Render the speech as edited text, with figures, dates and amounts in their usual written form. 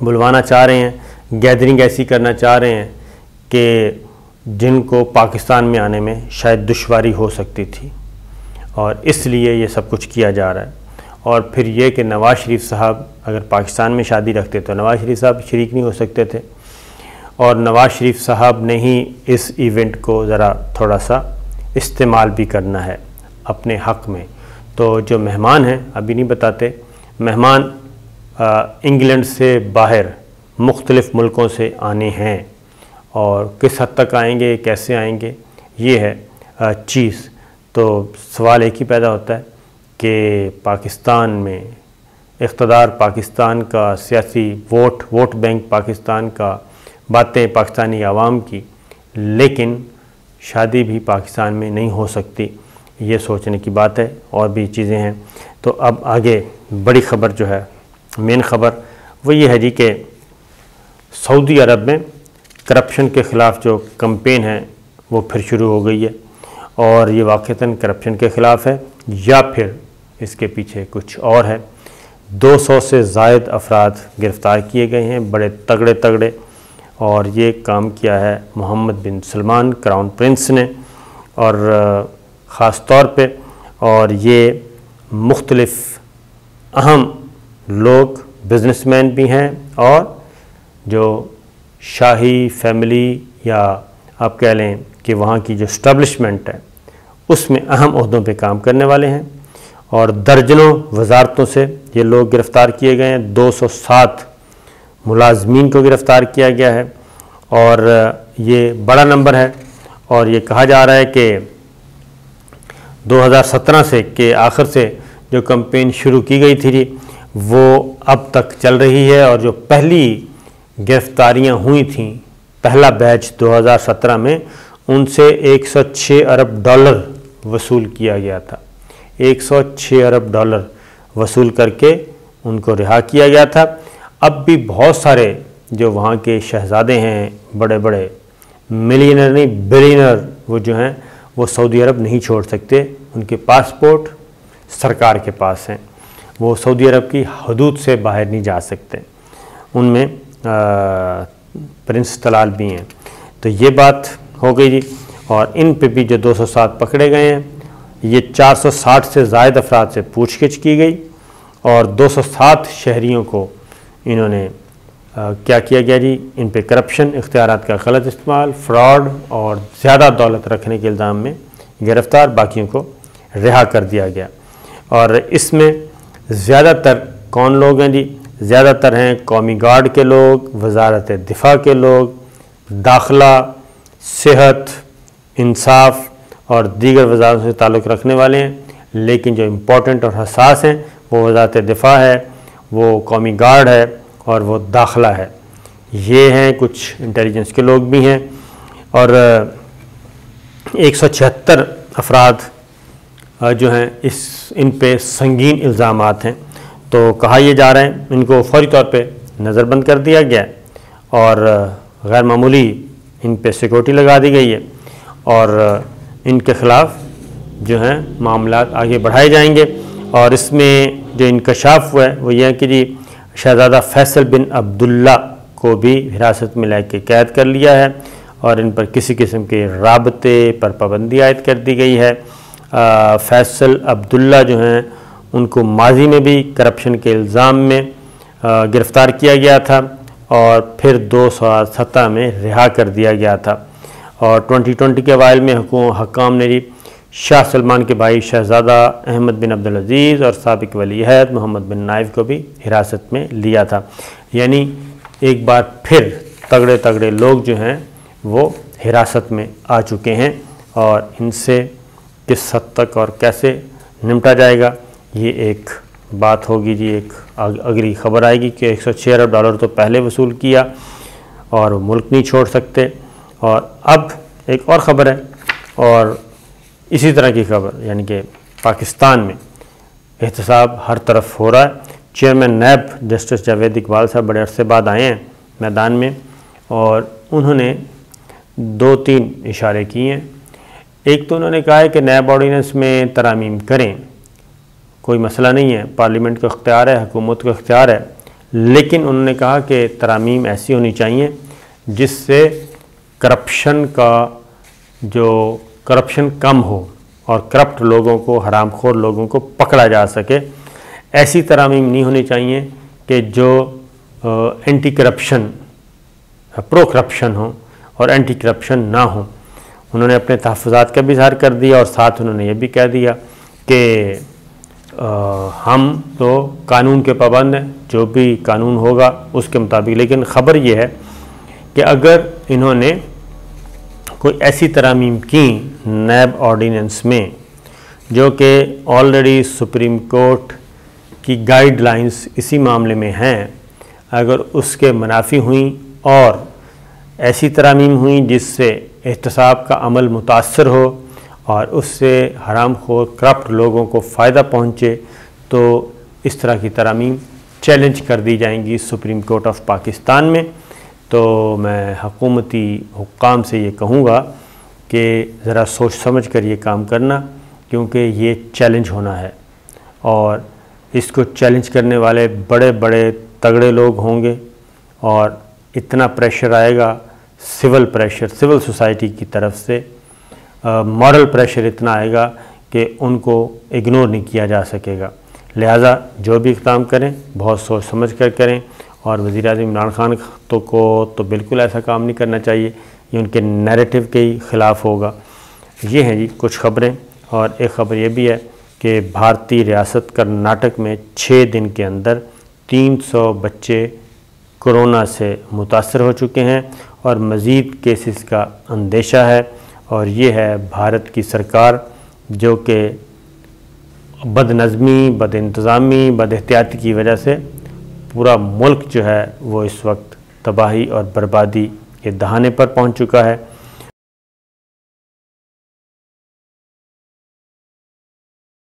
بلوانا چاہ رہے ہیں، گیدرنگ ایسی کرنا چاہ رہے ہیں کہ جن کو پاکستان میں آنے میں شاید دشواری ہو سکتی تھی، اور اس لیے یہ سب کچھ کیا جا رہا ہے۔ اور پھر یہ کہ نواز شریف صاحب اگر پاکستان میں شادی رکھتے تو نواز شریف صاحب شریک نہیں ہو سکتے تھے، اور نواز شریف صاحب نے ہی اس ایونٹ کو ذرا تھوڑا سا استعمال بھی کرنا ہے اپنے حق میں۔ تو جو مہمان ہیں ابھی نہیں بتاتے، مہمان انگلینڈ سے باہر مختلف ملکوں سے آنے ہیں، اور کس حد تک آئیں گے، کیسے آئیں گے، یہ ہے چیز۔ تو سوال ایک ہی پیدا ہوتا ہے کہ پاکستان میں اقتدار پاکستان کا، سیاسی ووٹ بینک پاکستان کا، باتیں پاکستانی عوام کی، لیکن شادی بھی پاکستان میں نہیں ہو سکتی، یہ سوچنے کی بات ہے۔ اور بھی چیزیں ہیں۔ تو اب آگے بڑی خبر جو ہے، مین خبر وہ یہ ہے جی کہ سعودی عرب میں کرپشن کے خلاف جو کمپین ہے وہ پھر شروع ہو گئی ہے، اور یہ واقعتاً کرپشن کے خلاف ہے یا پھر اس کے پیچھے کچھ اور ہے۔ 200 سے زائد افراد گرفتار کیے گئے ہیں، بڑے تگڑے، اور یہ کام کیا ہے محمد بن سلمان کراؤن پرنس نے، اور خاص طور پہ، اور یہ مختلف اہم لوگ بزنس مین بھی ہیں، اور جو شاہی فیملی یا آپ کہہ لیں کہ وہاں کی جو اسٹیبلشمنٹ ہے اس میں اہم عہدوں پہ کام کرنے والے ہیں، اور درجنوں وزارتوں سے یہ لوگ گرفتار کیے گئے ہیں۔ 207 ملازمین کو گرفتار کیا گیا ہے، اور یہ بڑا نمبر ہے، اور یہ کہا جا رہا ہے کہ 2017 سے کے آخر سے جو کمپین شروع کی گئی تھی وہ اب تک چل رہی ہے، اور جو پہلی گرفتاریاں ہوئی تھیں پہلا بیچ 2017 میں، ان سے $106 ارب وصول کیا گیا تھا۔ $106 ارب وصول کر کے ان کو رہا کیا گیا تھا۔ اب بھی بہت سارے جو وہاں کے شہزادے ہیں، بڑے ملینر نہیں بلینر، وہ جو ہیں وہ سعودی عرب نہیں چھوڑ سکتے، ان کے پاسپورٹ سرکار کے پاس ہیں، وہ سعودی عرب کی حدود سے باہر نہیں جا سکتے، ان میں پرنس طلال بھی ہیں۔ تو یہ بات ہو گئی جی، اور ان پہ بھی جو 207 پکڑے گئے ہیں، یہ 460 سے زائد افراد سے پوچھ گچھ کی گئی، اور 207 شہریوں کو انہوں نے کیا کیا گیا جی، ان پہ کرپشن، اختیارات کا غلط استعمال، فراڈ اور زیادہ دولت رکھنے کے الزام میں گرفتار، باقیوں کو رہا کر دیا گیا۔ اور اس میں زیادہ تر کون لوگ ہیں جی؟ زیادہ تر ہیں قومی گارڈ کے لوگ، وزارت دفاع کے لوگ، داخلہ، صحت، انصاف اور دیگر وزارتوں سے تعلق رکھنے والے ہیں، لیکن جو امپورٹنٹ اور حساس ہیں وہ وزارت دفاع ہے، وہ قومی گارڈ ہے، اور وہ داخلہ ہے۔ یہ ہیں کچھ انٹیلیجنس کے لوگ بھی ہیں، اور 176 افراد جو ہیں ان پہ سنگین الزامات ہیں۔ تو کہا یہ جا رہا ہے ان کو فوری طور پہ نظر بند کر دیا گیا ہے، اور غیر معمولی ان پہ سیکورٹی لگا دی گئی ہے، اور ان کے خلاف جو ہیں معاملات آگے بڑھائے جائیں گے۔ اور اس میں جو انکشاف ہوا ہے وہ یہ ہے کہ جی شہزادہ فیصل بن عبداللہ کو بھی حراست میں لے کے قید کر لیا ہے، اور ان پر کسی قسم کے رابطے پر پابندی عائد کر دی گئی ہے۔ فیصل عبداللہ جو ہیں ان کو ماضی میں بھی کرپشن کے الزام میں گرفتار کیا گیا تھا، اور پھر 2017 میں رہا کر دیا گیا تھا، اور 2020 کے اوائل میں حکام نے جی شاہ سلمان کے بھائی شہزادہ احمد بن عبدالعزیز اور سابق ولی عہد محمد بن نائف کو بھی حراست میں لیا تھا۔ یعنی ایک بار پھر تگڑے لوگ جو ہیں وہ حراست میں آ چکے ہیں، اور ان سے کس حد تک اور کیسے نمٹا جائے گا یہ ایک بات ہوگی جی، ایک اگلی خبر آئے گی کہ $106 ارب تو پہلے وصول کیا اور ملک نہیں چھوڑ سکتے۔ اور اب ایک اور خبر ہے، اور اسی طرح کی خبر، یعنی کہ پاکستان میں احتساب ہر طرف ہو رہا ہے۔ Chairman NAB justice Javed Iqbal صاحب بڑے عرصے بعد آئے ہیں میدان میں، اور انہوں نے 2-3 اشارے کیے ہیں۔ ایک تو انہوں نے کہا ہے کہ نیب آرڈیننس میں ترامیم کریں، کوئی مسئلہ نہیں ہے، پارلیمنٹ کا اختیار ہے، حکومت کا اختیار ہے، لیکن انہوں نے کہا کہ ترامیم ایسی ہونی چاہیے جس سے کرپشن کم ہو اور کرپٹ لوگوں کو، حرام خور لوگوں کو پکڑا جا سکے۔ ایسی ترامیم نہیں ہونی چاہیے کہ جو اینٹی کرپشن، پرو کرپشن ہوں اور اینٹی کرپشن نہ ہوں۔ انہوں نے اپنے تحفظات کا بھی اظہار کر دیا اور ساتھ انہوں نے یہ بھی کہہ دیا کہ ہم تو قانون کے پابند ہیں، جو بھی قانون ہوگا اس کے مطابق۔ لیکن خبر یہ ہے کہ اگر انہوں نے کوئی ایسی ترامیم کی نیب آرڈیننس میں جو کہ آلریڈی سپریم کورٹ کی گائیڈ لائنز اسی معاملے میں ہیں، اگر اس کے منافی ہوئیں اور ایسی ترامیم ہوئیں جس سے احتساب کا عمل متاثر ہو اور اس سے حرام خور کرپٹ لوگوں کو فائدہ پہنچے، تو اس طرح کی ترامیم چیلنج کر دی جائیں گی سپریم کورٹ آف پاکستان میں۔ تو میں حکومتی حکام سے یہ کہوں گا کہ ذرا سوچ سمجھ کر یہ کام کرنا، کیونکہ یہ چیلنج ہونا ہے اور اس کو چیلنج کرنے والے بڑے بڑے تگڑے لوگ ہوں گے اور اتنا پریشر آئے گا، سول پریشر، سول سوسائٹی کی طرف سے مورل پریشر اتنا آئے گا کہ ان کو اگنور نہیں کیا جا سکے گا۔ لہٰذا جو بھی اقدام کریں بہت سوچ سمجھ کر کریں، اور وزیر اعظم عمران خان کو تو بالکل ایسا کام نہیں کرنا چاہیے، یہ ان کے نیریٹو کے ہی خلاف ہوگا۔ یہ ہیں جی کچھ خبریں، اور ایک خبر یہ بھی ہے کہ بھارتی ریاست کرناٹک میں 6 دن کے اندر 300 بچے کورونا سے متاثر ہو چکے ہیں اور مزید کیسز کا اندیشہ ہے، اور یہ ہے بھارت کی سرکار جو کہ بد نظمی، بد انتظامی، بد احتیاطی کی وجہ سے پورا ملک جو ہے وہ اس وقت تباہی اور بربادی کے دہانے پر پہنچ چکا ہے۔